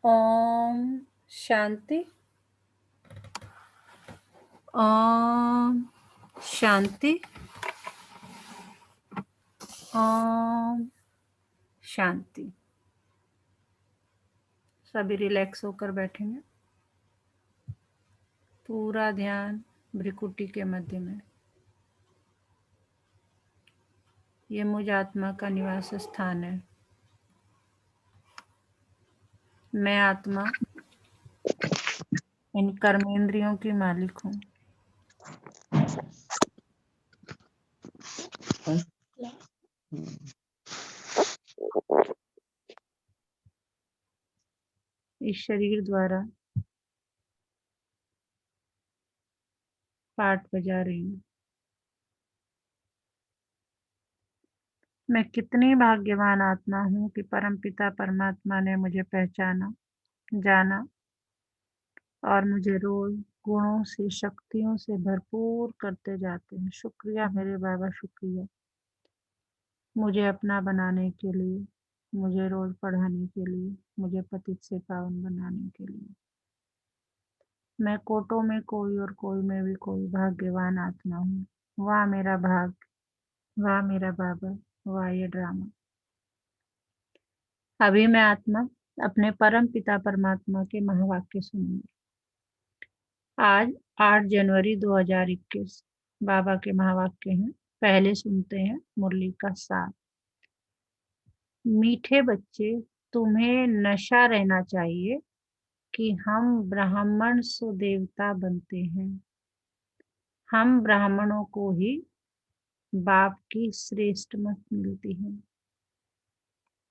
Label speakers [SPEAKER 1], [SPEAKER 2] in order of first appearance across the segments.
[SPEAKER 1] ओम शांति। ओम शांति। ओम शांति। सभी रिलैक्स होकर बैठेंगे। पूरा ध्यान भ्रिकुटी के मध्य में। ये मुझ आत्मा का निवास स्थान है। मैं आत्मा इन कर्मेंद्रियों की मालिक हूँ। इस शरीर द्वारा पाठ बजा रही हूँ। मैं कितनी भाग्यवान आत्मा हूँ कि परमपिता परमात्मा ने मुझे पहचाना, जाना और मुझे रोज गुणों से, शक्तियों से भरपूर करते जाते हैं। शुक्रिया मेरे बाबा, शुक्रिया मुझे अपना बनाने के लिए, मुझे रोज पढ़ाने के लिए, मुझे पतित से पावन बनाने के लिए। मैं कोटों में कोई और कोई में भी कोई भाग्यवान आत्मा हूँ। वाह मेरा भाग, वाह मेरा बाबा, वाह ये ड्रामा। अभी मैं आत्मा अपने परम पिता परमात्मा के महावाक्य सुनूंगी। आज 8 जनवरी 2021 बाबा के महावाक्य हैं। पहले सुनते हैं मुरली का सार। मीठे बच्चे, तुम्हें नशा रहना चाहिए कि हम ब्राह्मण सो देवता बनते हैं। हम ब्राह्मणों को ही बाप की श्रेष्ठ मत मिलती है।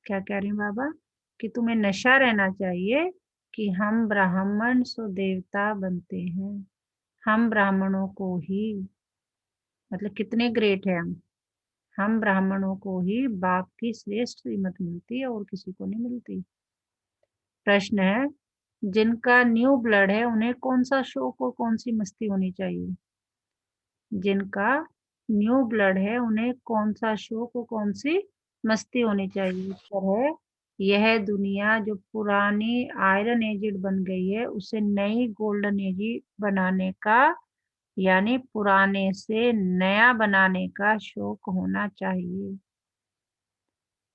[SPEAKER 1] क्या कह रही हैं बाबा? कि तुम्हें नशा रहना चाहिए कि हम ब्राह्मण सो देवता बनते हैं। हम ब्राह्मणों को ही, मतलब कितने ग्रेट है हम ब्राह्मणों को ही बाप की श्रेष्ठ श्रीमत मिलती है और किसी को नहीं मिलती। प्रश्न है, जिनका न्यू ब्लड है उन्हें कौन सा शौक और कौन सी मस्ती होनी चाहिए? जिनका न्यू ब्लड है उन्हें कौन सा शौक और कौन सी मस्ती होनी चाहिए? उत्तर है, यह दुनिया जो पुरानी आयरन एजिड बन गई है उसे नई गोल्डन एज बनाने का, यानी पुराने से नया बनाने का शौक होना चाहिए।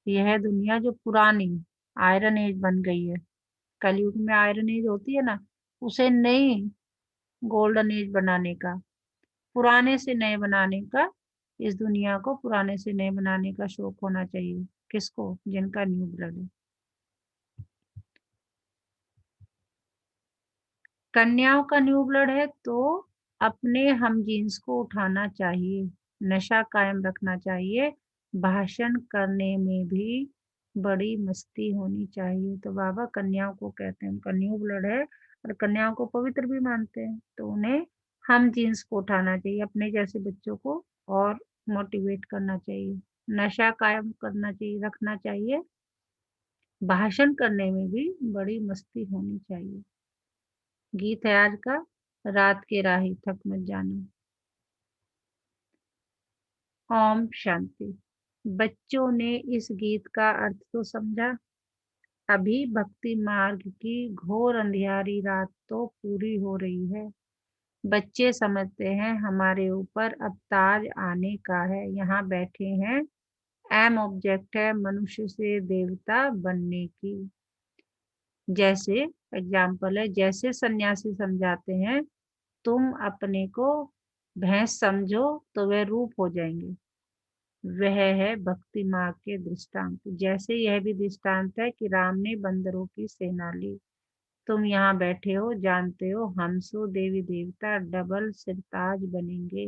[SPEAKER 1] यह दुनिया जो पुरानी आयरन एज बन गई है, कलयुग में आयरन एज होती है ना, उसे नई गोल्डन एज बनाने का, पुराने से नए बनाने का, इस दुनिया को पुराने से नए बनाने का शौक होना चाहिए। किसको? जिनका न्यू ब्लड है। कन्याओं का न्यू ब्लड है तो अपने हम जीन्स को उठाना चाहिए, नशा कायम रखना चाहिए, भाषण करने में भी बड़ी मस्ती होनी चाहिए। तो बाबा कन्याओं को कहते हैं, उनका न्यू ब्लड है और कन्याओं को पवित्र भी मानते हैं, तो उन्हें हम जीन्स को उठाना चाहिए, अपने जैसे बच्चों को और मोटिवेट करना चाहिए, नशा कायम करना चाहिए, रखना चाहिए, भाषण करने में भी बड़ी मस्ती होनी चाहिए। गीत है आज का, रात के राही थक मत जाना। ओम शांति। बच्चों ने इस गीत का अर्थ तो समझा। अभी भक्ति मार्ग की घोर अंधियारी रात तो पूरी हो रही है। बच्चे समझते हैं हमारे ऊपर अब ताज आने का है, यहाँ बैठे हैं, एम ऑब्जेक्ट है मनुष्य से देवता बनने की। जैसे एग्जाम्पल है, जैसे सन्यासी समझाते हैं, तुम अपने को भैंस समझो तो वह रूप हो जाएंगे, वह है भक्ति मार्ग के दृष्टांत। जैसे यह भी दृष्टांत है कि राम ने बंदरों की सेना ली। तुम यहाँ बैठे हो, जानते हो हमसो देवी देवता डबल सिरताज बनेंगे।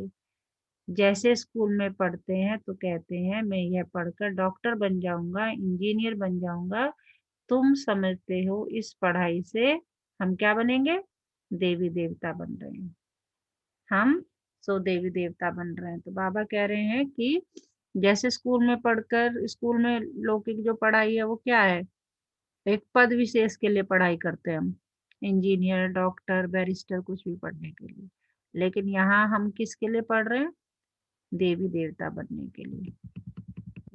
[SPEAKER 1] जैसे स्कूल में पढ़ते हैं तो कहते हैं मैं यह पढ़कर डॉक्टर बन जाऊंगा, इंजीनियर बन जाऊंगा। तुम समझते हो इस पढ़ाई से हम क्या बनेंगे? देवी देवता बन रहे हैं हम, सो देवी देवता बन रहे हैं। तो बाबा कह रहे हैं कि जैसे स्कूल में पढ़कर, स्कूल में लौकिक जो पढ़ाई है वो क्या है? एक पद विशेष के लिए पढ़ाई करते हैं हम, इंजीनियर, डॉक्टर, बैरिस्टर, कुछ भी पढ़ने के लिए। लेकिन यहाँ हम किसके लिए पढ़ रहे हैं? देवी देवता बनने के लिए।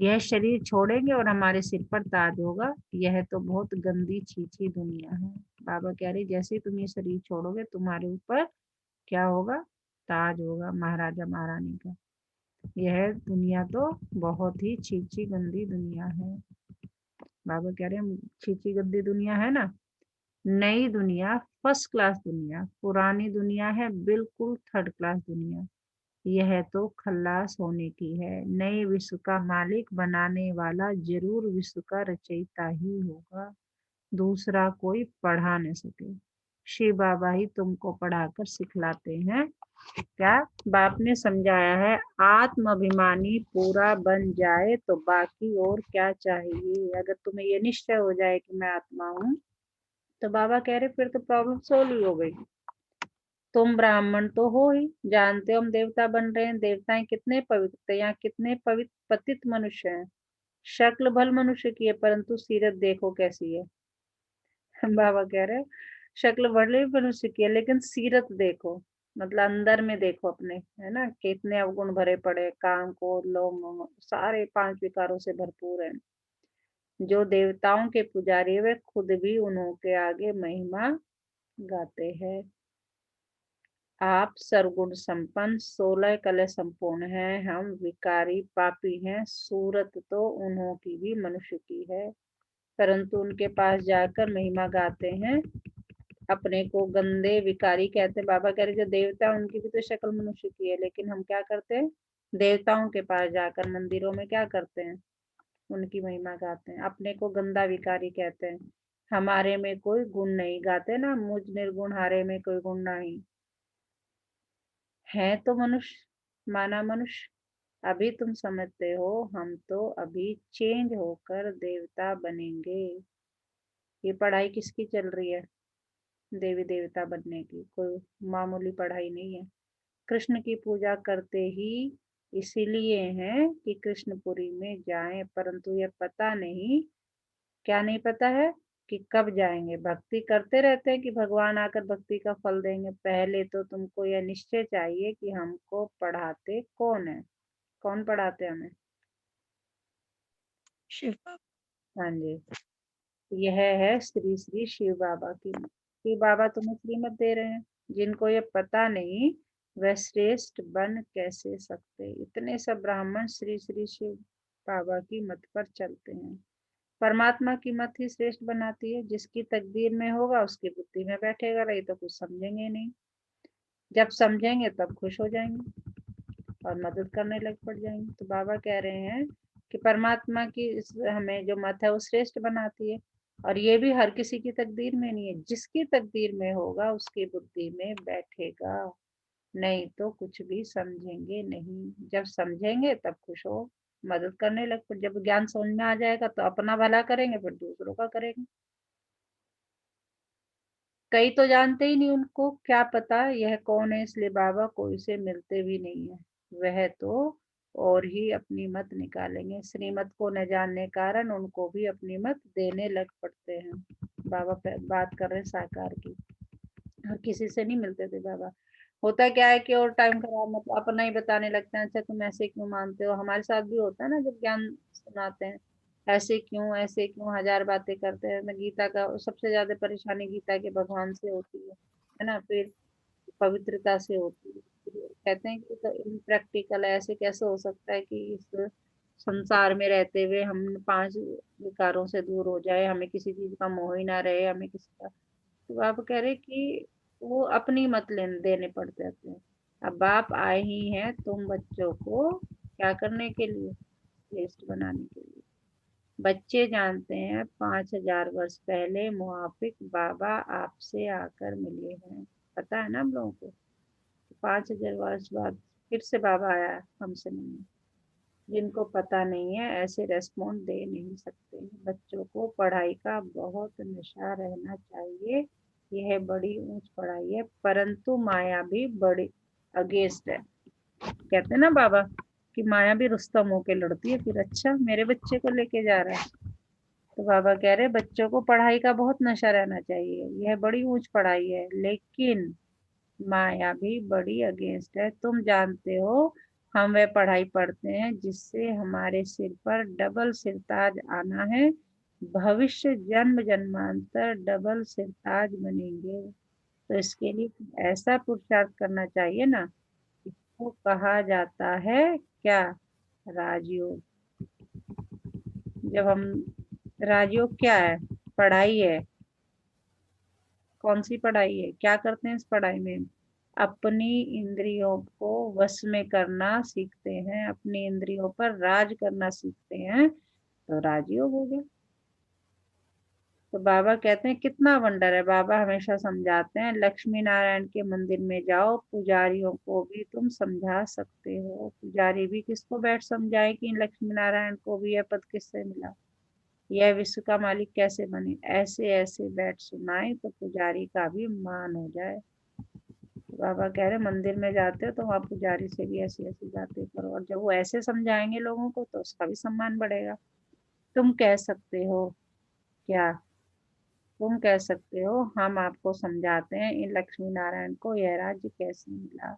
[SPEAKER 1] यह शरीर छोड़ेंगे और हमारे सिर पर ताज होगा। यह तो बहुत गंदी छीछी दुनिया है। बाबा कह रहे जैसे ही तुम ये शरीर छोड़ोगे तुम्हारे ऊपर क्या होगा, ताज होगा महाराजा महारानी का। यह दुनिया तो बहुत ही छीछी गंदी दुनिया है। बाबा कह रहे हैं छीछी गंदी दुनिया है ना, नई दुनिया फर्स्ट क्लास दुनिया, पुरानी दुनिया है बिल्कुल थर्ड क्लास दुनिया। यह तो खल्लास होने की है। नए विश्व का मालिक बनाने वाला जरूर विश्व का रचयिता ही होगा, दूसरा कोई पढ़ा न सके। शिव बाबा ही तुमको पढ़ाकर सिखलाते हैं। क्या बाप ने समझाया है, आत्माभिमानी पूरा बन जाए तो बाकी और क्या चाहिए। अगर तुम्हें ये निश्चय हो जाए कि मैं आत्मा हूँ, तो बाबा कह रहे फिर तो प्रॉब्लम सोल्व ही हो गई। तुम ब्राह्मण तो हो ही, जानते हो हम देवता बन रहे हैं। देवताएं कितने पवित्र थे, यहाँ कितने पवित्र पतित मनुष्य हैं। शक्ल भल मनुष्य की है परंतु सीरत देखो कैसी है। बाबा कह रहे शक्ल भले मनुष्य की है लेकिन सीरत देखो, मतलब अंदर में देखो अपने, है ना, कितने अवगुण भरे पड़े, काम क्रोध लोभ मोह, सारे 5 विकारों से भरपूर है। जो देवताओं के पुजारी है वे खुद भी उन्हों के आगे महिमा गाते हैं। आप सर्वगुण संपन्न 16 कले संपूर्ण हैं, हम विकारी पापी हैं। सूरत तो उन्हों की भी मनुष्य की है परंतु उनके पास जाकर महिमा गाते हैं। अपने को गंदे विकारी कहते हैं। बाबा कह रहे जो देवता है उनकी भी तो शक्ल मनुष्य की है, लेकिन हम क्या करते हैं, देवताओं के पास जाकर मंदिरों में क्या करते हैं, उनकी महिमा गाते हैं। अपने को गंदा विकारी कहते हैं। हमारे में कोई गुण नहीं, गाते ना, मुझ निर्गुण हारे में कोई गुण नहीं है। तो मनुष्य माना मनुष्य, अभी तुम समझते हो, हम तो अभी चेंज होकर देवता बनेंगे। ये पढ़ाई किसकी चल रही है, देवी देवता बनने की, कोई मामूली पढ़ाई नहीं है। कृष्ण की पूजा करते ही इसीलिए हैं कि कृष्णपुरी में जाएं, परंतु यह पता नहीं, क्या नहीं पता है कि कब जाएंगे। भक्ति करते रहते हैं कि भगवान आकर भक्ति का फल देंगे। पहले तो तुमको यह निश्चय चाहिए कि हमको पढ़ाते कौन है, कौन पढ़ाते हमें।
[SPEAKER 2] शिव बाबा।
[SPEAKER 1] हाँ जी, यह है श्री श्री शिव बाबा की। शिव बाबा तुम्हें श्रीमत दे रहे हैं। जिनको ये पता नहीं वह श्रेष्ठ बन कैसे सकते। इतने सब ब्राह्मण श्री श्री शिव बाबा की मत पर चलते हैं। परमात्मा की मत ही श्रेष्ठ बनाती है। जिसकी तकदीर में होगा उसकी बुद्धि में बैठेगा, नहीं तो कुछ समझेंगे नहीं। जब समझेंगे तब खुश हो जाएंगे और मदद करने लग पड़ जाएंगे। तो बाबा कह रहे हैं कि परमात्मा की हमें जो मत है वो श्रेष्ठ बनाती है। और ये भी हर किसी की तकदीर में नहीं है, जिसकी तकदीर में होगा उसकी बुद्धि में बैठेगा, नहीं तो कुछ भी समझेंगे नहीं। जब समझेंगे तब खुश हो, मदद करने लग पड़। जब ज्ञान समझ में आ जाएगा तो अपना भला करेंगे फिर दूसरों का करेंगे। कई तो जानते ही नहीं, उनको क्या पता यह कौन है, इसलिए बाबा कोई से मिलते भी नहीं है। वह तो और ही अपनी मत निकालेंगे। श्रीमत को न जानने कारण उनको भी अपनी मत देने लग पड़ते हैं। बाबा बात कर रहे हैं साकार की। और किसी से नहीं मिलते थे बाबा। होता क्या है कि और टाइम खराब, मतलब अपना ही बताने लगते हैं, अच्छा तुम ऐसे क्यों मानते हो। हमारे साथ भी होता है ना, जब ज्ञान सुनाते हैं, ऐसे क्यों 1000 बातें करते हैं। मैं गीता का सबसे ज्यादा परेशानी गीता के भगवान से होती है ना, फिर पवित्रता से होती है। फिर कहते हैं कि तो इम्प्रैक्टिकल है, ऐसे कैसे हो सकता है कि इस संसार में रहते हुए हम 5 विकारों से दूर हो जाए, हमें किसी चीज का मोह ही ना रहे, हमें किसी का। तो आप कह रहे कि वो अपनी मत लेने देने पड़ते थे। अब बाप आए ही हैं तुम बच्चों को क्या करने के लिए, श्रेष्ठ बनाने के लिए। बच्चे जानते हैं 5000 वर्ष पहले मुआफिक बाबा आपसे आकर मिले हैं। पता है ना हम लोगों को, 5000 वर्ष बाद फिर से बाबा आया हमसे मिलने। जिनको पता नहीं है ऐसे रेस्पॉन्ड दे नहीं सकते। बच्चों को पढ़ाई का बहुत नशा रहना चाहिए। यह बड़ी ऊंच पढ़ाई है परंतु माया भी बड़ी अगेंस्ट है। कहते हैं ना बाबा कि माया भी रुस्तम होके लड़ती है। फिर अच्छा मेरे बच्चे को लेके जा रहा है। तो बाबा कह रहे बच्चों को पढ़ाई का बहुत नशा रहना चाहिए। यह बड़ी ऊंच पढ़ाई है लेकिन माया भी बड़ी अगेंस्ट है। तुम जानते हो हम वह पढ़ाई पढ़ते हैं जिससे हमारे सिर पर डबल सिरताज आना है। भविष्य जन्म जन्मांतर डबल सिरताज बनेंगे। तो इसके लिए ऐसा पुरुषार्थ करना चाहिए ना, इसको कहा जाता है क्या? राजयोग। जब हम राजयोग क्या है? पढ़ाई है। कौन सी पढ़ाई है? क्या करते हैं इस पढ़ाई में? अपनी इंद्रियों को वश में करना सीखते हैं, अपनी इंद्रियों पर राज करना सीखते हैं, तो राजयोग हो गया। तो बाबा कहते हैं कितना वंडर है। बाबा हमेशा समझाते हैं, लक्ष्मी नारायण के मंदिर में जाओ, पुजारियों को भी तुम समझा सकते हो। पुजारी भी किसको बैठ समझाए कि लक्ष्मी नारायण को भी यह पद किससे मिला, यह विश्व का मालिक कैसे बने, ऐसे ऐसे बैठ सुनाए तो पुजारी का भी मान हो जाए। तो बाबा कह रहे मंदिर में जाते हो तो वहाँ पुजारी से भी ऐसी ऐसी बातें करो, और जब वो ऐसे समझाएंगे लोगों को तो उसका भी सम्मान बढ़ेगा। तुम कह सकते हो क्या? तुम कह सकते हो हम आपको समझाते हैं इन लक्ष्मी नारायण को यह राज्य कैसे मिला।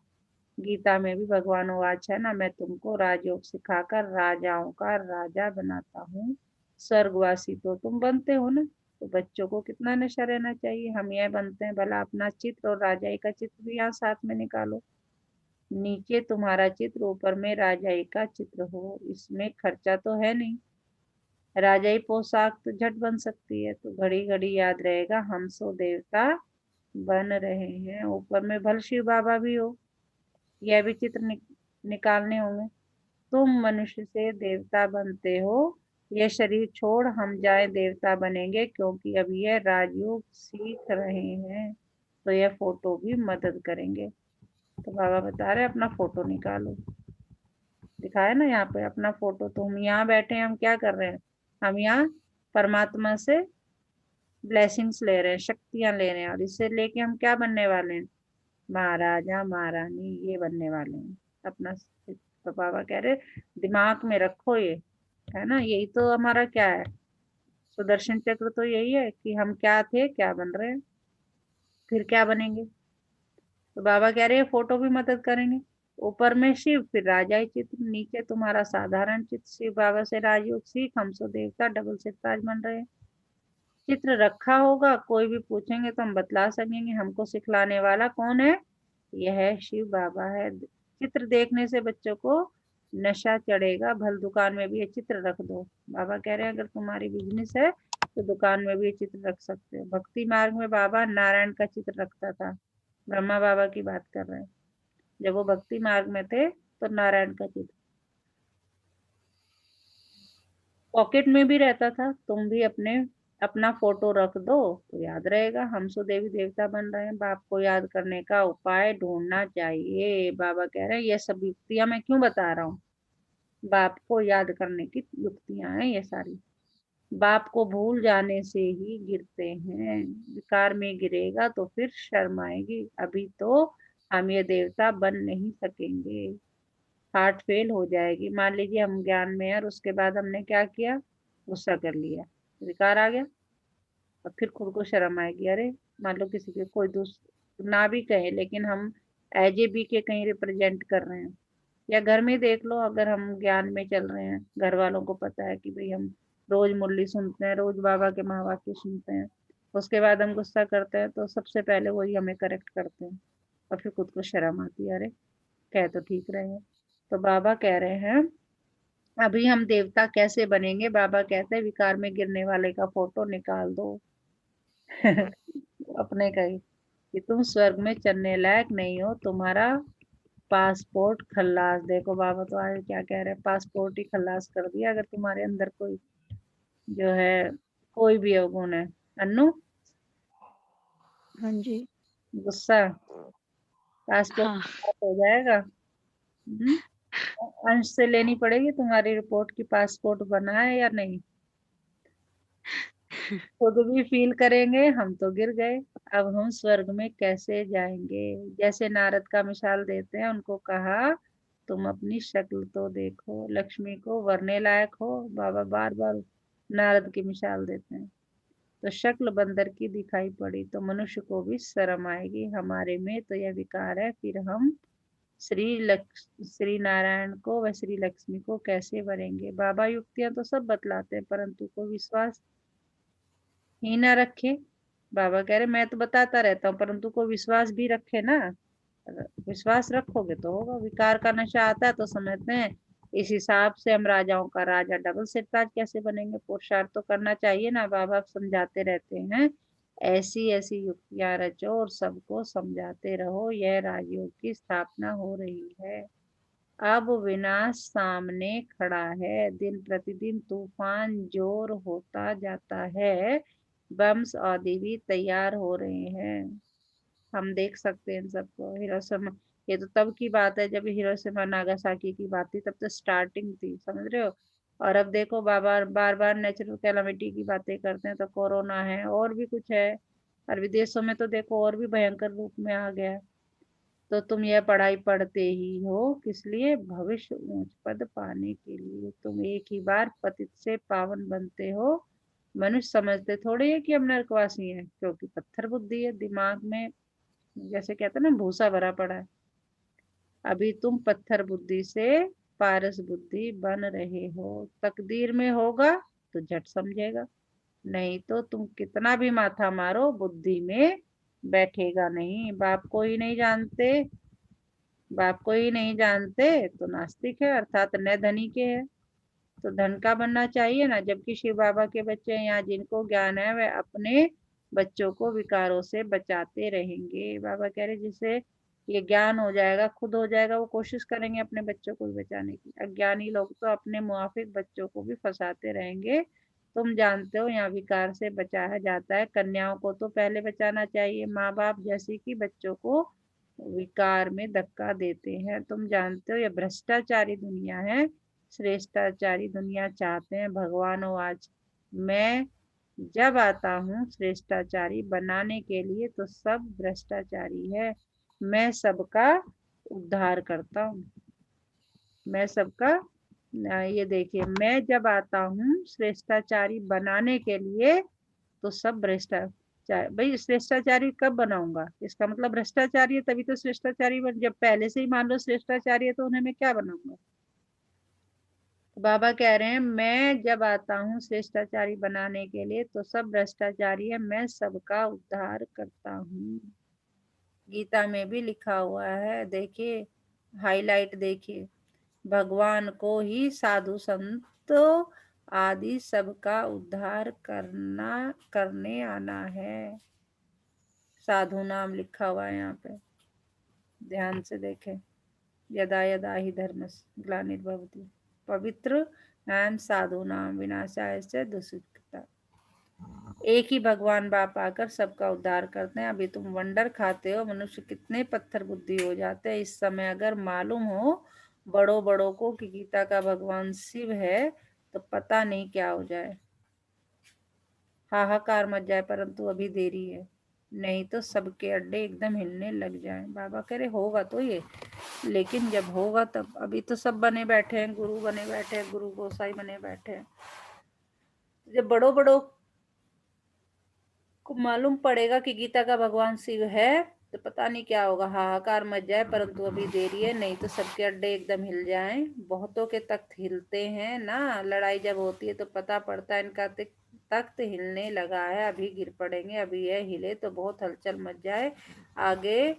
[SPEAKER 1] गीता में भी भगवान वाच है ना, मैं तुमको राजयोग सिखाकर राजाओं का राजा बनाता हूँ। स्वर्गवासी तो तुम बनते हो ना। तो बच्चों को कितना नशा रहना चाहिए, हम यह बनते हैं, भला अपना चित्र और राजाई का चित्र भी यहाँ साथ में निकालो। नीचे तुम्हारा चित्र, ऊपर में राजाई का चित्र हो, इसमें खर्चा तो है नहीं। राजाई पोशाक तो झट बन सकती है, तो घड़ी घड़ी याद रहेगा हम सो देवता बन रहे हैं। ऊपर में भल शिव बाबा भी हो, यह भी चित्र निकालने होंगे। तुम मनुष्य से देवता बनते हो, यह शरीर छोड़ हम जाए देवता बनेंगे, क्योंकि अभी यह राजयोग सीख रहे हैं, तो यह फोटो भी मदद करेंगे। तो बाबा बता रहे अपना फोटो निकालो। दिखाया ना यहाँ पे अपना फोटो। तो हम यहाँ बैठे हैं, हम क्या कर रहे हैं? हम यहाँ परमात्मा से ब्लेसिंग्स ले रहे हैं, शक्तियां ले रहे हैं, और इससे लेके हम क्या बनने वाले हैं? महाराजा महारानी ये बनने वाले हैं अपना। तो बाबा कह रहे दिमाग में रखो ये, है ना, यही तो हमारा क्या है, सुदर्शन चक्र तो यही है कि हम क्या थे, क्या बन रहे हैं, फिर क्या बनेंगे। तो बाबा कह रहे हैं फोटो भी मदद करेंगे। ऊपर में शिव, फिर राजाई चित्र, नीचे तुम्हारा साधारण चित्र। शिव बाबा से राजयोग सीख, हम सो देवता डबल सिरताज बन रहे हैं। चित्र रखा होगा, कोई भी पूछेंगे तो हम बतला सकेंगे हमको सिखलाने वाला कौन है। यह है शिव बाबा है। चित्र देखने से बच्चों को नशा चढ़ेगा। भल दुकान में भी ये चित्र रख दो। बाबा कह रहे हैं अगर तुम्हारी बिजनेस है तो दुकान में भी ये चित्र रख सकते हो। भक्ति मार्ग में बाबा नारायण का चित्र रखता था, ब्रह्मा बाबा की बात कर रहे हैं। जब वो भक्ति मार्ग में थे तो नारायण का चित्र पॉकेट में भी रहता था। तुम भी अपने अपना फोटो रख दो तो याद रहेगा हम सो देवी देवता बन रहे हैं। बाप को याद करने का उपाय ढूंढना चाहिए। बाबा कह रहे हैं ये सब युक्तियां मैं क्यों बता रहा हूँ, बाप को याद करने की युक्तियां हैं ये सारी। बाप को भूल जाने से ही गिरते हैं, विकार में गिरेगा तो फिर शर्म आएगी। अभी तो हम ये देवता बन नहीं सकेंगे, हार्ट फेल हो जाएगी। मान लीजिए हम ज्ञान में है और उसके बाद हमने क्या किया, गुस्सा कर लिया, विकार आ गया, और फिर खुद को शर्म आएगी। अरे मान लो किसी के कोई दोस्त ना भी कहे, लेकिन हम एज ए बी के कहीं रिप्रेजेंट कर रहे हैं। या घर में देख लो, अगर हम ज्ञान में चल रहे हैं, घर वालों को पता है कि भाई हम रोज मुरली सुनते हैं, रोज बाबा के महावाक्य सुनते हैं, उसके बाद हम गुस्सा करते हैं तो सबसे पहले वही हमें करेक्ट करते हैं, और फिर खुद को शर्म आती है, अरे कह तो ठीक रहे हैं। तो बाबा कह रहे हैं अभी हम देवता कैसे बनेंगे। बाबा कहते हैं विकार में गिरने वाले का फोटो निकाल दो। अपने का ही, कि तुम स्वर्ग में चलने लायक नहीं हो, तुम्हारा पासपोर्ट खल्लास। देखो बाबा तो आगे क्या कह रहे हैं, पासपोर्ट ही खल्लास कर दिया अगर तुम्हारे अंदर कोई जो है कोई भी अवगुण है। अन्नू,
[SPEAKER 2] हाँ जी।
[SPEAKER 1] गुस्सा, पासपोर्ट
[SPEAKER 2] हाँ।
[SPEAKER 1] हो जाएगा। अंश से लेनी पड़ेगी तुम्हारी रिपोर्ट की पासपोर्ट बना है या नहीं। खुद भी फील करेंगे हम तो गिर गए, अब हम स्वर्ग में कैसे जाएंगे। जैसे नारद का मिसाल देते हैं, उनको कहा तुम अपनी शक्ल तो देखो, लक्ष्मी को वरने लायक हो। बाबा बार बार नारद की मिसाल देते हैं। तो शक्ल बंदर की दिखाई पड़ी तो मनुष्य को भी शर्म आएगी, हमारे में तो यह विकार है, फिर हम श्री नारायण को व श्री लक्ष्मी को कैसे वरेंगे। बाबा युक्तियां तो सब बतलाते हैं, परंतु को विश्वास ही ना रखे। बाबा कह रहे मैं तो बताता रहता हूँ, परंतु को विश्वास भी रखे ना। अगर विश्वास रखोगे तो होगा। विकार का नशा आता है तो समझते हैं इस हिसाब से हम राजाओं का राजा डबल सिरताज कैसे बनेंगे। पुरुषार्थ तो करना चाहिए ना। बाबा समझाते रहते हैं ऐसी ऐसी युक्तियां रचो और सबको समझाते रहो, यह राजयोग की स्थापना हो रही है। अब विनाश सामने खड़ा है, दिन प्रतिदिन तूफान जोर होता जाता है, बम्स आदि भी तैयार हो रहे हैं। हम देख सकते हैं इन सबको। हिरोशिमा, ये तो तब की बात है जब हिरोशिमा नागासाकी की बात थी, तब तो स्टार्टिंग थी, समझ रहे हो। और अब देखो बाबा बार बार नेचुरल कैलामिटी की बातें करते हैं, तो कोरोना है और भी कुछ है, और विदेशों में तो देखो और भी भयंकर रूप में आ गया। तो तुम यह पढ़ाई पढ़ते ही हो किस लिए? भविष्य ऊंच पद पाने के लिए। तुम एक ही बार पतित से पावन बनते हो। मनुष्य समझते थोड़े है कि हम नरकवासी हैं, क्योंकि पत्थर बुद्धि है दिमाग में, जैसे कहते हैं ना भूसा भरा पड़ा है। अभी तुम पत्थर बुद्धि से पारस बुद्धि बन रहे हो। तकदीर में होगा तो झट समझेगा, नहीं तो तुम कितना भी माथा मारो बुद्धि में बैठेगा नहीं। बाप को ही नहीं जानते, बाप को ही नहीं जानते तो नास्तिक है, अर्थात न धनी के है। तो धन का बनना चाहिए ना। जबकि शिव बाबा के बच्चे यहाँ जिनको ज्ञान है वे अपने बच्चों को विकारों से बचाते रहेंगे। बाबा कह रहे जिसे ये ज्ञान हो जाएगा, खुद हो जाएगा, वो कोशिश करेंगे अपने बच्चों को भी बचाने की। अज्ञानी लोग तो अपने मुआफिक बच्चों को भी फंसाते रहेंगे। तुम जानते हो यहाँ विकार से बचाया जाता है। कन्याओं को तो पहले बचाना चाहिए, माँ बाप जैसी कि बच्चों को विकार में धक्का देते हैं। तुम जानते हो यह भ्रष्टाचारी दुनिया है। श्रेष्ठाचारी दुनिया चाहते हैं भगवान हो आज। मैं जब आता हूँ श्रेष्ठाचारी बनाने के लिए तो सब भ्रष्टाचारी है। मैं सबका उद्धार करता हूँ। मैं सबका ये देखिए, मैं जब आता हूँ श्रेष्ठाचारी बनाने के लिए तो सब भ्रष्टाचार। भाई श्रेष्ठाचारी कब बनाऊंगा? इसका मतलब भ्रष्टाचारी है तभी तो श्रेष्ठाचारी बन। जब पहले से ही मान लो श्रेष्ठाचारी है तो उन्हें मैं क्या बनाऊंगा? तो बाबा कह रहे हैं मैं जब आता हूँ श्रेष्ठाचारी बनाने के लिए तो सब भ्रष्टाचारी है, मैं सबका उद्धार करता हूँ। गीता में भी लिखा हुआ है, देखिए हाईलाइट देखिए, भगवान को ही साधु संत आदि सबका उद्धार करने आना है। साधु नाम लिखा हुआ है यहाँ पे, ध्यान से देखें। यदा यदा ही धर्म ग्लानिर्भवति पवित्र एंड साधु नाम विनाशाय से दुष्कृता। एक ही भगवान बाप आकर सबका उद्धार करते हैं। अभी तुम वंडर खाते हो, मनुष्य कितने पत्थर बुद्धि हो जाते हैं। इस समय अगर मालूम हो बड़ों बड़ों को कि गीता का भगवान शिव है तो पता नहीं क्या हो जाए, हाहाकार मच जाए। परंतु अभी देरी है, नहीं तो सबके अड्डे एकदम हिलने लग जाए। बाबा कह रहे होगा तो ये, लेकिन जब होगा तब। अभी तो सब बने बैठे हैं, गुरु बने बैठे हैं, गुरु गोसाई बने बैठे हैं। जब बड़ों बड़ों को मालूम पड़ेगा कि गीता का भगवान शिव है तो पता नहीं क्या होगा, हाहाकार मच जाए। परंतु अभी देरी है, नहीं तो सबके अड्डे एकदम हिल जाएं। बहुतों के तख्त हिलते हैं ना, लड़ाई जब होती है तो पता पड़ता है इनका तख्त हिलने लगा है, अभी गिर पड़ेंगे। अभी यह हिले तो बहुत हलचल मच जाए, आगे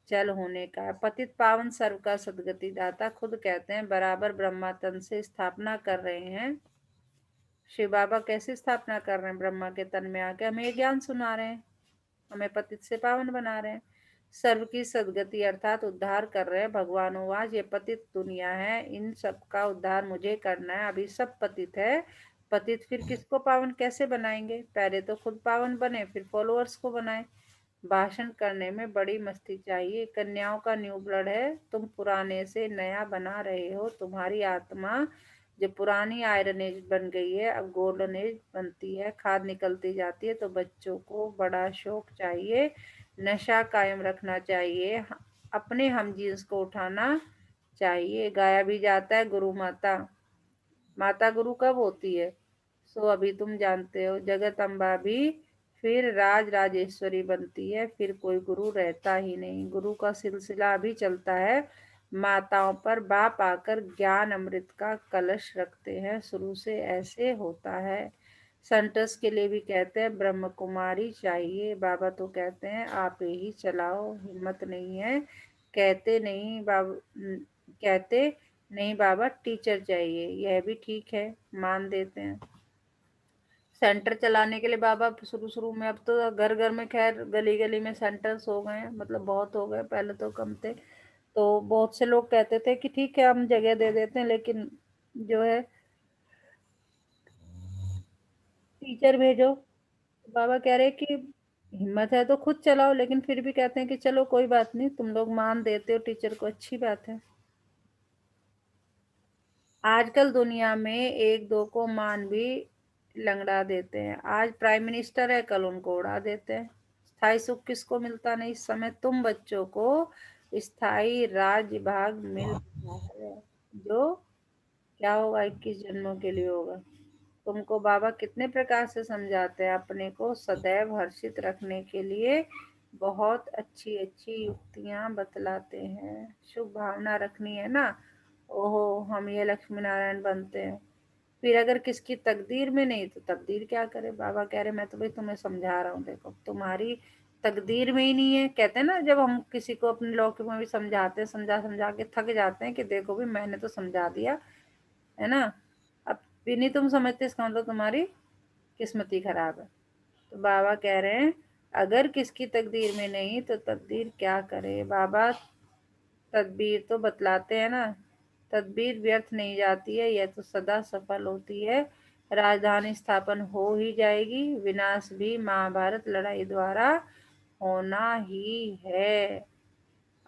[SPEAKER 1] चल होने का है। पतित पावन सर्व का सदगति दाता खुद कहते हैं बराबर ब्रह्मा तन से स्थापना कर रहे हैं। शिव बाबा कैसे स्थापना कर रहे हैं? ब्रह्मा के तन में आके हमें ज्ञान सुना रहे हैं, हमें पतित से पावन बना रहे हैं, सर्व की सदगति अर्थात उद्धार कर रहे हैं। भगवानुवाच ये पतित दुनिया है, इन सब का उद्धार मुझे करना है। अभी सब पतित है, पतित फिर किसको पावन कैसे बनाएंगे? पहले तो खुद पावन बने फिर फॉलोअर्स को बनाए। भाषण करने में बड़ी मस्ती चाहिए। कन्याओं का न्यू ब्लड है, तुम पुराने से नया बना रहे हो। तुम्हारी आत्मा जो पुरानी आयरन एज बन गई है अब गोल्डन एज बनती है, खाद निकलती जाती है। तो बच्चों को बड़ा शौक चाहिए, नशा कायम रखना चाहिए, अपने हम जीन्स को उठाना चाहिए। गाया भी जाता है गुरु माता, माता गुरु कब होती है? सो अभी तुम जानते हो जगत अम्बा भी फिर राज राजेश्वरी बनती है, फिर कोई गुरु रहता ही नहीं। गुरु का सिलसिला अभी चलता है। माताओं पर बाप आकर ज्ञान अमृत का कलश रखते हैं। शुरू से ऐसे होता है। संतस के लिए भी कहते हैं ब्रह्म कुमारी चाहिए। बाबा तो कहते हैं आप ही चलाओ, हिम्मत नहीं है। कहते नहीं बाबा टीचर चाहिए। यह भी ठीक है, मान देते हैं। सेंटर चलाने के लिए बाबा शुरू शुरू में, अब तो घर घर में, खैर गली गली में सेंटर्स हो गए हैं, मतलब बहुत हो गए, पहले तो कम थे। तो बहुत से लोग कहते थे कि ठीक है हम जगह दे देते हैं, लेकिन जो है टीचर भेजो। बाबा कह रहे कि हिम्मत है तो खुद चलाओ, लेकिन फिर भी कहते हैं कि चलो कोई बात नहीं, तुम लोग मान देते हो टीचर को, अच्छी बात है। आजकल दुनिया में एक दो को मान भी लंगड़ा देते हैं। आज प्राइम मिनिस्टर है, कल उनको उड़ा देते हैं। स्थायी सुख किसको मिलता नहीं। इस समय तुम बच्चों को स्थायी राज्य भाग मिल रहा है, जो क्या होगा 21 जन्मों के लिए होगा। तुमको बाबा कितने प्रकार से समझाते हैं। अपने को सदैव हर्षित रखने के लिए बहुत अच्छी अच्छी युक्तियां बतलाते हैं। शुभ भावना रखनी है ना। ओहो, हम ये लक्ष्मी नारायण बनते हैं। फिर अगर किसकी तकदीर में नहीं तो तकदीर क्या करे। बाबा कह रहे मैं तो भाई तुम्हें समझा रहा हूँ, देखो तुम्हारी तकदीर में ही नहीं है। कहते हैं ना, जब हम किसी को अपने लौकिक में भी समझाते हैं, समझा समझा के थक जाते हैं कि देखो भी मैंने तो समझा दिया, है ना, अब भी नहीं तुम समझते, इसका मतलब तुम्हारी किस्मत ही खराब है। तो बाबा कह रहे हैं अगर किसकी तकदीर में नहीं तो तकदीर क्या करे। बाबा तदबीर तो बतलाते हैं ना। तदबीर व्यर्थ नहीं जाती है, यह तो सदा सफल होती है। राजधानी स्थापन हो ही जाएगी। विनाश भी महाभारत लड़ाई द्वारा होना ही है।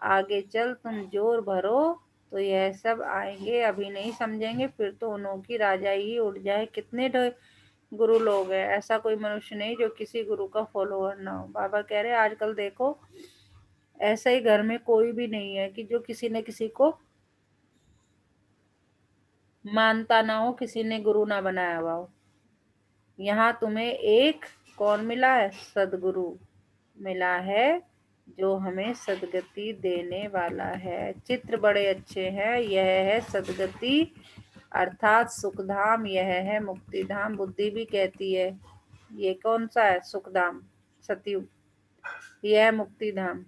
[SPEAKER 1] आगे चल तुम जोर भरो तो यह सब आएंगे, अभी नहीं समझेंगे, फिर तो उन्हों की राजा ही उड़ जाए। कितने गुरु लोग हैं, ऐसा कोई मनुष्य नहीं जो किसी गुरु का फॉलोअर ना हो। बाबा कह रहे हैं आजकल देखो, ऐसा ही घर में कोई भी नहीं है कि जो किसी ने किसी को मानता ना हो, किसी ने गुरु ना बनाया हुआ हो। यहाँ तुम्हें एक कौन मिला है, सदगुरु मिला है, जो हमें सदगति देने वाला है। चित्र बड़े अच्छे हैं। यह है सदगति अर्थात सुखधाम, यह है मुक्तिधाम। बुद्धि भी कहती है ये कौन सा है, सुखधाम सतयुग, यह है मुक्तिधाम।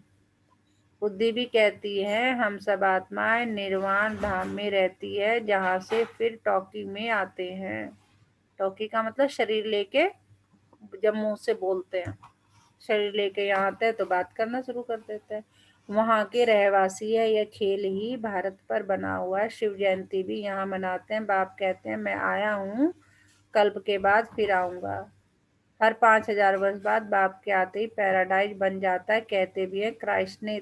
[SPEAKER 1] बुद्धि भी कहती है हम सब आत्माएं निर्वाण धाम में रहती है, जहाँ से फिर टॉकी में आते हैं। टॉकी का मतलब शरीर लेके, जब मुंह से बोलते हैं, शरीर लेके यहाँ आते हैं तो बात करना शुरू कर देते हैं। वहाँ के रहवासी है। यह खेल ही भारत पर बना हुआ है। शिव जयंती भी यहाँ मनाते हैं। बाप कहते हैं मैं आया हूँ, कल्प के बाद फिर आऊंगा। हर 5,000 वर्ष बाद बाप के आते ही पैराडाइज बन जाता है। कहते भी है क्राइस्ट से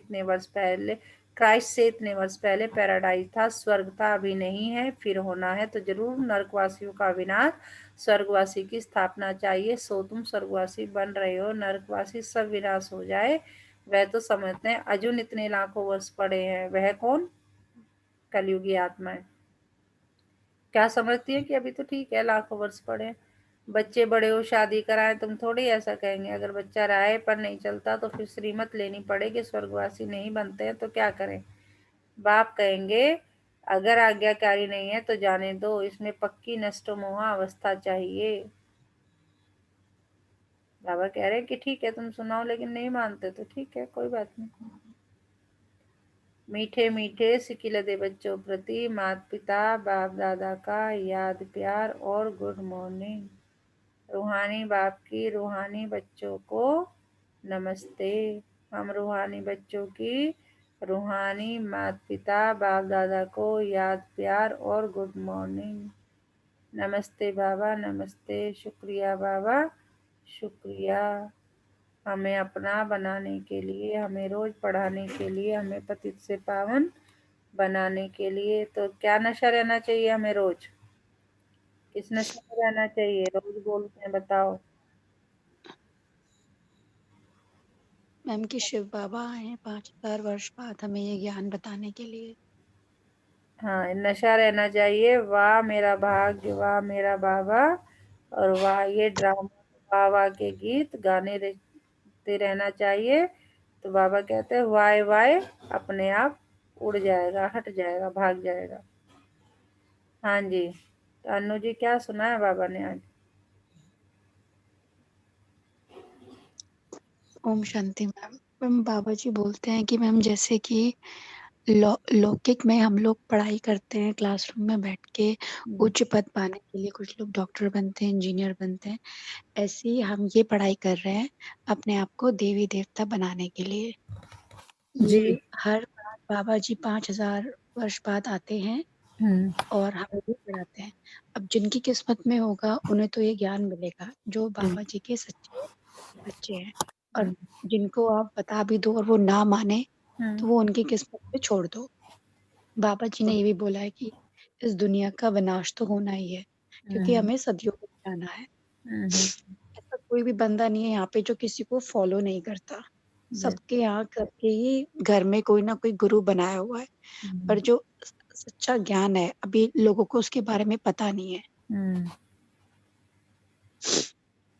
[SPEAKER 1] इतने वर्ष पहले पैराडाइज था, स्वर्ग था, अभी नहीं है, फिर होना है तो जरूर। नरकवासियों का विनाश, स्वर्गवासी की स्थापना चाहिए। सो तुम स्वर्गवासी बन रहे हो, नरकवासी सब विनाश हो जाए। वह तो समझते हैं अर्जुन इतने लाखों वर्ष पड़े हैं, वह कौन, कलयुगी आत्माएं क्या समझती है कि अभी तो ठीक है लाखों वर्ष पड़े। बच्चे बड़े हो शादी कराएं, तुम थोड़ी ऐसा कहेंगे। अगर बच्चा राय पर नहीं चलता तो फिर श्रीमत लेनी पड़ेगी। स्वर्गवासी नहीं बनते हैं तो क्या करें। बाप कहेंगे अगर आज्ञाकारी नहीं है तो जाने दो, इसमें पक्की नष्ट मोह अवस्था चाहिए। बाबा कह रहे हैं कि ठीक है तुम सुनाओ, लेकिन नहीं मानते तो ठीक है, कोई बात नहीं। मीठे मीठे सिकिलते बच्चों प्रति माता पिता बाप दादा का याद प्यार और गुड मॉर्निंग। रूहानी बाप की रूहानी बच्चों को नमस्ते। हम रूहानी बच्चों की रूहानी माता पिता बाप दादा को याद प्यार और गुड मॉर्निंग। नमस्ते बाबा, नमस्ते, शुक्रिया बाबा, शुक्रिया। हमें अपना बनाने के लिए, हमें रोज पढ़ाने के लिए, हमें पतित से पावन बनाने के लिए। तो क्या नशा रहना चाहिए हमें रोज, किस नशे में रहना चाहिए, रोज बोलते हैं बताओ।
[SPEAKER 2] मैम कि शिव बाबा आए 5,000 वर्ष बाद हमें ये ज्ञान बताने के लिए।
[SPEAKER 1] हाँ, नशा रहना चाहिए, वाह मेरा भाग्य, वाह मेरा बाबा, और वाह ये ड्रामा बाबा के गीत गाने रहते रहना चाहिए। तो बाबा कहते हैं वाय वाय अपने आप उड़ जाएगा, हट जाएगा, भाग जाएगा। हाँ जी, तो अनु जी क्या सुना है बाबा ने आज?
[SPEAKER 2] ओम शांति मैम। मैम बाबा जी बोलते हैं कि मैम जैसे कि लौकिक में हम लोग पढ़ाई करते हैं क्लासरूम में बैठ के उच्च पद पाने के लिए, कुछ लोग डॉक्टर बनते हैं, इंजीनियर बनते हैं, ऐसे ही हम ये पढ़ाई कर रहे हैं अपने आप को देवी देवता बनाने के लिए।
[SPEAKER 1] जी।
[SPEAKER 2] ये हर बार बाबा जी 5000 वर्ष बाद आते हैं और हमें भी पढ़ाते हैं। अब जिनकी किस्मत में होगा उन्हें तो ये ज्ञान मिलेगा, जो बाबा जी के सच्चे बच्चे हैं। और जिनको आप बता भी दो और वो ना माने तो वो उनकी किस्मत पे छोड़ दो। बाबा जी ने ये भी बोला है कि इस दुनिया का विनाश तो होना ही है, क्योंकि हमें सदियों तक जाना है। ऐसा कोई भी बंदा नहीं है यहाँ पे जो किसी को फॉलो नहीं करता। सबके यहाँ करके ही घर में कोई ना कोई गुरु बनाया हुआ है। पर जो सच्चा ज्ञान है अभी लोगों को उसके बारे में पता नहीं है।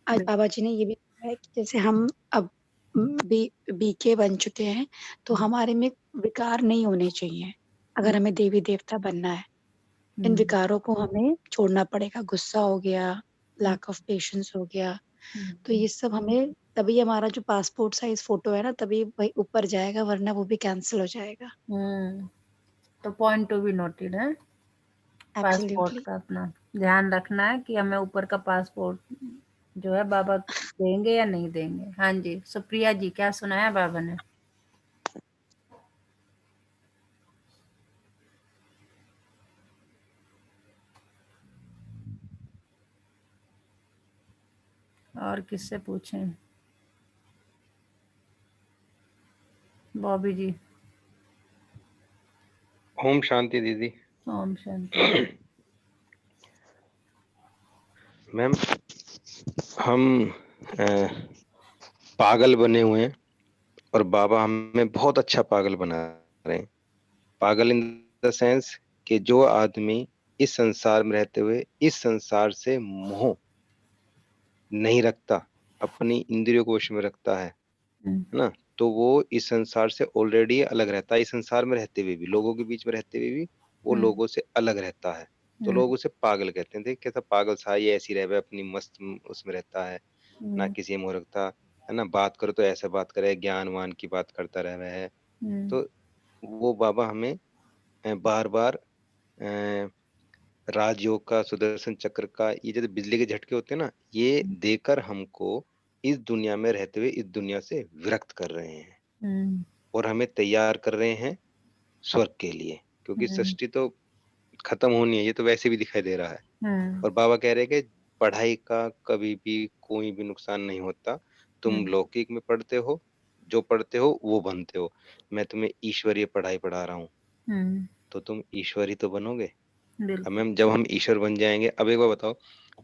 [SPEAKER 2] आज बाबा जी ने ये भी कहा है कि जैसे हम अब बीके बन चुके हैं तो हमारे में विकार नहीं होने चाहिए। अगर हमें देवी देवता बनना है, इन विकारों को हमें छोड़ना पड़ेगा। गुस्सा हो गया, लैक ऑफ पेशेंस हो गया, तो ये सब हमें, तभी हमारा जो पासपोर्ट साइज फोटो है ना तभी वही ऊपर जाएगा, वरना वो भी कैंसिल हो जाएगा।
[SPEAKER 1] तो पॉइंट टू बी नोटेड है, पासपोर्ट
[SPEAKER 2] एब्सोल्युटली।
[SPEAKER 1] का अपना ध्यान रखना है कि हमें ऊपर का पासपोर्ट जो है बाबा देंगे या नहीं देंगे। हाँ जी, सुप्रिया जी क्या सुनाया बाबा ने? और किससे पूछें? बॉबी जी।
[SPEAKER 3] ओम शांति दीदी।
[SPEAKER 1] ओम शांति।
[SPEAKER 3] मैम हम पागल बने हुए हैं और बाबा हमें बहुत अच्छा पागल बना रहे हैं। पागल इन द सेंस कि जो आदमी इस संसार में रहते हुए इस संसार से मोह नहीं रखता, अपनी इंद्रियों को वश में रखता है ना, तो वो इस संसार से ऑलरेडी अलग रहता है। इस संसार में रहते हुए भी, लोगों के बीच में रहते हुए भी वो लोगों से अलग रहता है। तो लोग उसे पागल कहते हैं। देख कैसा पागल सा, ये ऐसी रह अपनी मस्त उसमें रहता है, ना किसी मोह रखता है ना, बात करो तो ऐसे बात करे, ज्ञान वान की बात करता रह है। तो वो बाबा हमें बार बार राजयोग का, सुदर्शन चक्र का, ये जैसे बिजली के झटके होते हैं ना, ये देकर हमको इस दुनिया में रहते हुए इस दुनिया से विरक्त कर रहे हैं और हमें तैयार कर रहे हैं स्वर्ग के लिए। क्योंकि सृष्टि तो खत्म होनी है, ये तो वैसे भी दिखाई दे रहा है। और बाबा कह रहे हैं कि पढ़ाई का कभी भी कोई भी नुकसान नहीं होता। तुम लौकिक में पढ़ते हो, जो पढ़ते हो वो बनते हो। मैं तुम्हें ईश्वरीय पढ़ाई पढ़ा रहा हूँ, तो तुम ईश्वरी तो बनोगे। अब मैम जब हम ईश्वर बन जाएंगे, अब एक बार बताओ,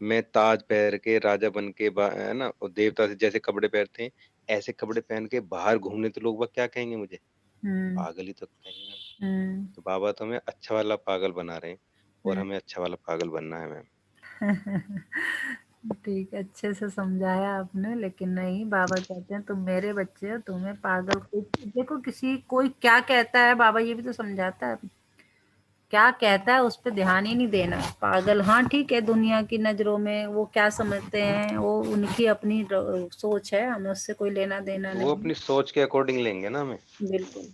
[SPEAKER 3] मैं ताज पहन के राजा बन के है ना, और देवता से जैसे कपड़े पहनते हैं ऐसे कपड़े पहन के बाहर घूमने, तो लोग क्या कहेंगे मुझे? पागल ही तो कहेंगे। तो बाबा तो हमें अच्छा वाला पागल बना रहे हैं और हमें अच्छा वाला पागल बनना है मैम।
[SPEAKER 1] ठीक, अच्छे से समझाया आपने। लेकिन नहीं, बाबा कहते हैं तुम मेरे बच्चे हो, तुम्हें पागल देखो, किसी कोई क्या कहता है बाबा ये भी तो समझाता है। क्या कहता है उस पर ध्यान ही नहीं देना। पागल, हाँ ठीक है, दुनिया की नजरों में वो क्या समझते हैं, वो उनकी अपनी सोच है, हमें उससे कोई लेना देना
[SPEAKER 3] वो
[SPEAKER 1] नहीं।
[SPEAKER 3] अपनी सोच के अकॉर्डिंग लेंगे ना हमें।
[SPEAKER 1] बिल्कुल।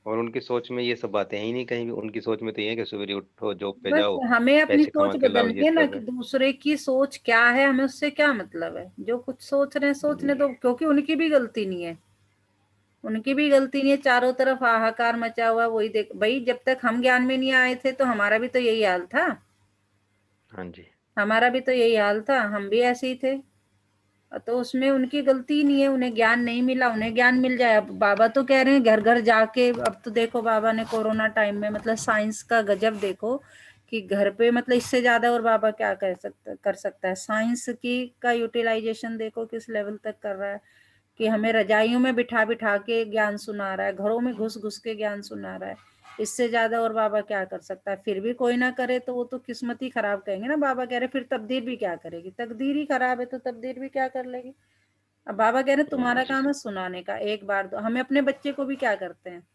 [SPEAKER 3] और उनकी सोच में ये सब बातें हैं ही नहीं कहीं भी। उनकी सोच में तो ये है कि सवेरे उठो, जॉब पे
[SPEAKER 1] बस
[SPEAKER 3] जाओ,
[SPEAKER 1] हमें अपनी
[SPEAKER 3] पैसे कमा
[SPEAKER 1] सोच
[SPEAKER 3] के लाओ, ये
[SPEAKER 1] बदलनी है ना,
[SPEAKER 3] सब
[SPEAKER 1] कि
[SPEAKER 3] है।
[SPEAKER 1] दूसरे की सोच क्या है हमें उससे क्या मतलब है। जो कुछ सोच रहे हैं सोचने दो, क्योंकि उनकी भी गलती नहीं है। उनकी भी गलती नहीं है। चारों तरफ हाहाकार मचा हुआ, वही देख भाई, जब तक हम ज्ञान में नहीं आए थे तो हमारा भी तो यही हाल था।
[SPEAKER 3] हाँ जी।
[SPEAKER 1] हमारा भी तो यही हाल था, हम भी ऐसे ही थे। तो उसमें उनकी गलती नहीं है, उन्हें ज्ञान नहीं मिला, उन्हें ज्ञान मिल जाए। अब बाबा तो कह रहे हैं घर घर जाके। अब तो देखो बाबा ने कोरोना टाइम में, मतलब साइंस का गजब देखो कि घर पे, मतलब इससे ज्यादा और बाबा क्या कर सकता है। साइंस की का यूटिलाइजेशन देखो किस लेवल तक कर रहा है, कि हमें रजाइयों में बिठा बिठा के ज्ञान सुना रहा है, घरों में घुस घुस के ज्ञान सुना रहा है। इससे ज्यादा और बाबा क्या कर सकता है। फिर भी कोई ना करे तो वो तो किस्मत ही खराब कहेंगे ना। बाबा कह रहे फिर तकदीर भी क्या करेगी, तकदीर ही खराब है तो तकदीर भी क्या कर लेगी। अब बाबा कह रहे तुम्हारा काम है सुनाने का, एक बार दो। हमें अपने बच्चे को भी क्या करते हैं,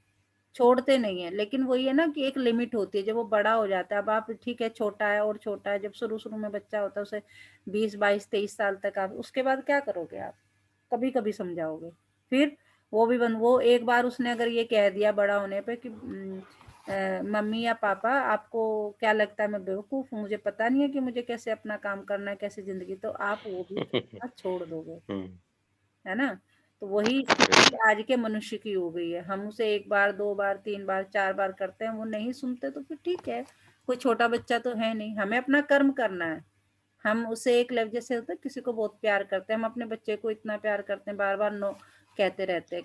[SPEAKER 1] छोड़ते नहीं है, लेकिन वही है ना कि एक लिमिट होती है। जब वो बड़ा हो जाता है, अब आप ठीक है छोटा है और छोटा है, जब शुरू शुरू में बच्चा होता है उसे 20 22 23 साल तक आप, उसके बाद क्या करोगे आप, कभी कभी समझाओगे। फिर वो भी वो एक बार उसने अगर ये कह दिया बड़ा होने पे कि मम्मी या पापा आपको क्या लगता है मैं बेवकूफ हूँ, मुझे पता नहीं है कि मुझे कैसे अपना काम करना है, कैसे जिंदगी, तो आप वो भी छोड़ दोगे, है ना। तो वही स्थिति आज के मनुष्य की हो गई है। हम उसे एक बार, दो बार, तीन बार, चार बार करते हैं, वो नहीं सुनते तो फिर ठीक है, कोई छोटा बच्चा तो है नहीं, हमें अपना कर्म करना है। हम उसे एक लेवल, जैसे होता है किसी को बहुत प्यार करते हैं, हम अपने बच्चे को इतना प्यार करते हैं, बार बार नो कहते रहते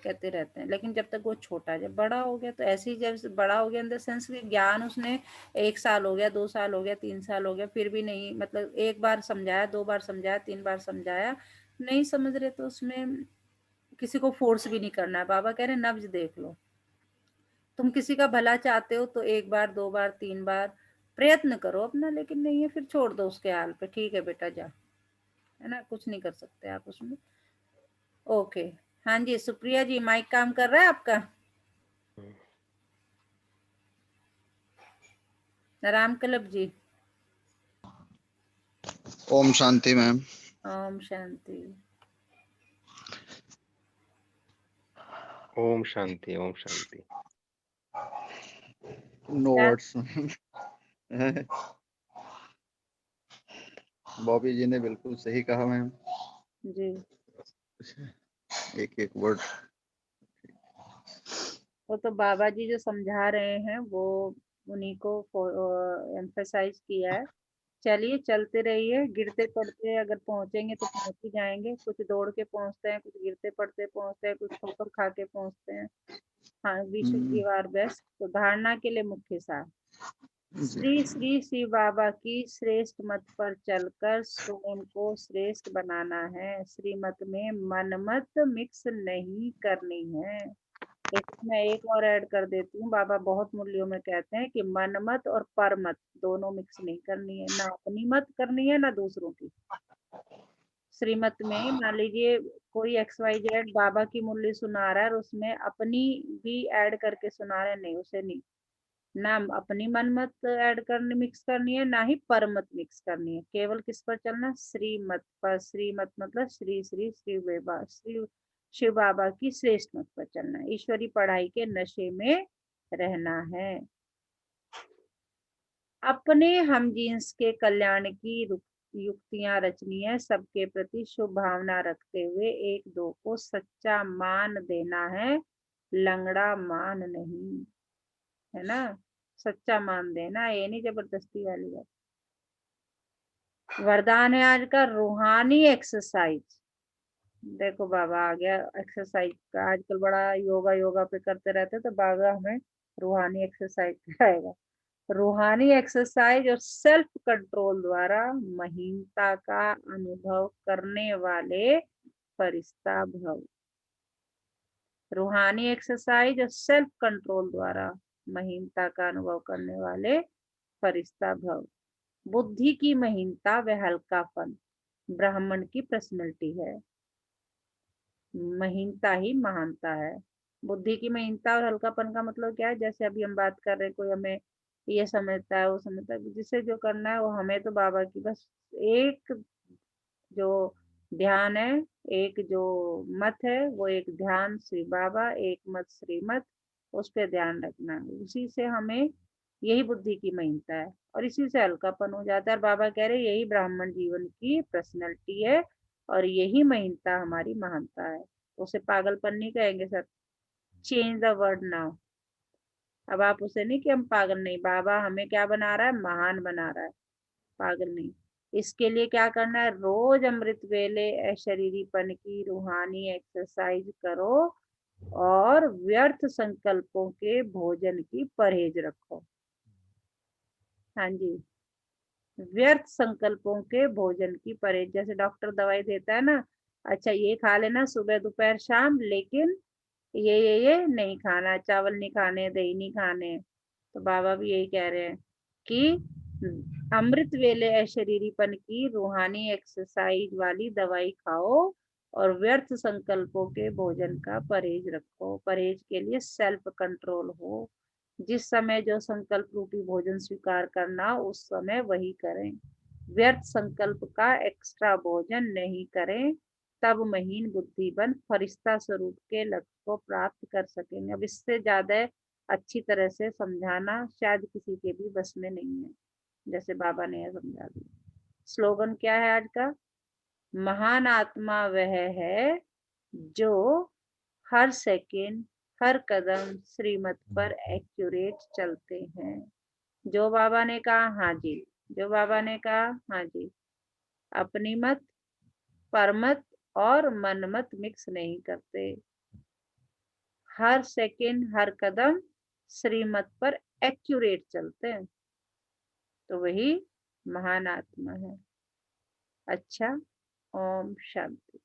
[SPEAKER 1] हैं, लेकिन जब तक वो छोटा है, जब बड़ा हो गया तो ऐसे ही, जब बड़ा हो गया इन द सेंस कि ज्ञान उसने 1 साल हो गया, 2 साल हो गया, 3 साल हो गया, फिर भी नहीं, मतलब एक बार समझाया, 2 बार समझाया, 3 बार समझाया, नहीं समझ रहे तो उसमें किसी को फोर्स भी नहीं करना है। बाबा कह रहे नब्ज देख लो, तुम किसी का भला चाहते हो तो 1 बार, 2 बार, 3 बार प्रयत्न करो अपना, लेकिन नहीं है फिर छोड़ दो उसके हाल पे, ठीक है बेटा जा, है ना, कुछ नहीं कर सकते आप उसमें। ओके, हाँ जी सुप्रिया जी, माइक काम कर रहा है आपका। राम कलब जी।
[SPEAKER 4] ओम शांति मैम।
[SPEAKER 1] ओम शांति।
[SPEAKER 3] ओम शांति, ओम शांति।
[SPEAKER 4] No words. बॉबी जी ने बिल्कुल सही कहा मैम
[SPEAKER 1] जी।
[SPEAKER 4] एक एक वर्ड।
[SPEAKER 1] वो तो बाबा जी जो समझा रहे हैं वो उन्हीं को एम्फेसाइज किया है। चलिए चलते रहिए, गिरते पड़ते अगर पहुंचेंगे तो पहुंच ही जाएंगे। कुछ दौड़ के पहुंचते हैं, कुछ गिरते पड़ते पहुंचते हैं, कुछ ठोकर खा के पहुंचते हैं। हाँ, we should give our best. तो धारणा के लिए मुख्य सार, श्री श्री श्री बाबा की श्रेष्ठ मत पर चलकर स्वयं को श्रेष्ठ बनाना है। श्रीमत में मनमत मिक्स नहीं करनी है। इसमें एक और ऐड कर देती हूँ, बाबा बहुत मूल्यों में कहते हैं कि मनमत और परमत दोनों मिक्स नहीं करनी है, ना अपनी मत करनी है ना दूसरों की। श्रीमत में मान लीजिए कोई XYZ बाबा की मूल्य सुना रहा है और उसमें अपनी भी ऐड करके सुना रहा है, नहीं उसे नहीं, ना अपनी मनमत ऐड करनी मिक्स करनी है, ना ही परमत मिक्स करनी है। केवल किस पर चलना, श्रीमत पर। श्रीमत मतलब श्री श्री श्री बाबा, श्री शिव बाबा की श्रेष्ठ मत पर चलना है। ईश्वरी पढ़ाई के नशे में रहना है। अपने हम जींस के कल्याण की युक्तियां रचनी है। सबके प्रति शुभ भावना रखते हुए एक दो को सच्चा मान देना है, लंगड़ा मान नहीं, है ना। सच्चा मान देना, ये नहीं जबरदस्ती वाली बात। वरदान है आज का, रूहानी एक्सरसाइज। देखो बाबा आ गया एक्सरसाइज का, आजकल बड़ा योगा योगा पे करते रहते, तो बाबा हमें रूहानी एक्सरसाइज कराएगा। रूहानी एक्सरसाइज और सेल्फ कंट्रोल द्वारा महीनता का अनुभव करने वाले फरिश्ता भव। रूहानी एक्सरसाइज और सेल्फ कंट्रोल द्वारा महीनता का अनुभव करने वाले फरिश्ता भव। बुद्धि की महीनता व हल्कापन ब्राह्मण की पर्सनैलिटी है। महीनता ही महानता है। बुद्धि की महीनता और हल्कापन का मतलब क्या है, जैसे अभी हम बात कर रहे हैं, कोई हमें ये समझता है वो समझता है, जिसे जो करना है वो हमें तो बाबा की बस एक जो ध्यान है, एक जो मत है वो एक ध्यान श्री बाबा, एक मत श्रीमत, उस पर ध्यान रखना है। उसी से हमें यही बुद्धि की महीनता है और इसी से हल्कापन हो जाता है। और बाबा कह रहे यही ब्राह्मण जीवन की पर्सनैलिटी है और यही महीनता हमारी महानता है। उसे पागलपन नहीं कहेंगे sir, change the word now. अब आप उसे नहीं कि हम पागल, नहीं, बाबा हमें क्या बना रहा है, महान बना रहा है, पागल नहीं। इसके लिए क्या करना है, रोज अमृत वेले अशरीरीपन की रूहानी एक्सरसाइज करो और व्यर्थ संकल्पों के भोजन की परहेज रखो। हाँ जी, व्यर्थ संकल्पों के भोजन की परहेज। जैसे डॉक्टर दवाई देता है ना, अच्छा ये खा लेना सुबह दोपहर शाम, लेकिन ये नहीं खाना, चावल नहीं खाने, दही नहीं खाने, तो बाबा भी यही कह रहे हैं कि अमृत वेले अशरीरीपन की रूहानी एक्सरसाइज वाली दवाई खाओ और व्यर्थ संकल्पों के भोजन का परहेज रखो। परहेज के लिए सेल्फ कंट्रोल हो। जिस समय जो संकल्प रूपी भोजन स्वीकार करना उस समय वही करें। व्यर्थ संकल्प का एक्स्ट्रा भोजन नहीं करें, तब महीन बुद्धि बन फरिश्ता स्वरूप के लक्ष्य को प्राप्त कर सकेंगे। अब इससे ज्यादा अच्छी तरह से समझाना शायद किसी के भी बस में नहीं है, जैसे बाबा ने यह समझा दिया। स्लोगन क्या है आज का? महान आत्मा वह है जो हर सेकंड हर कदम श्रीमत पर एक्यूरेट चलते हैं। जो बाबा ने कहा हाँ जी, जो बाबा ने कहा हाँ जी। अपनी मत, परमत और मनमत मिक्स नहीं करते। हर सेकंड हर कदम श्रीमत पर एक्यूरेट चलते हैं, तो वही महान आत्मा है। अच्छा, ओम शांति।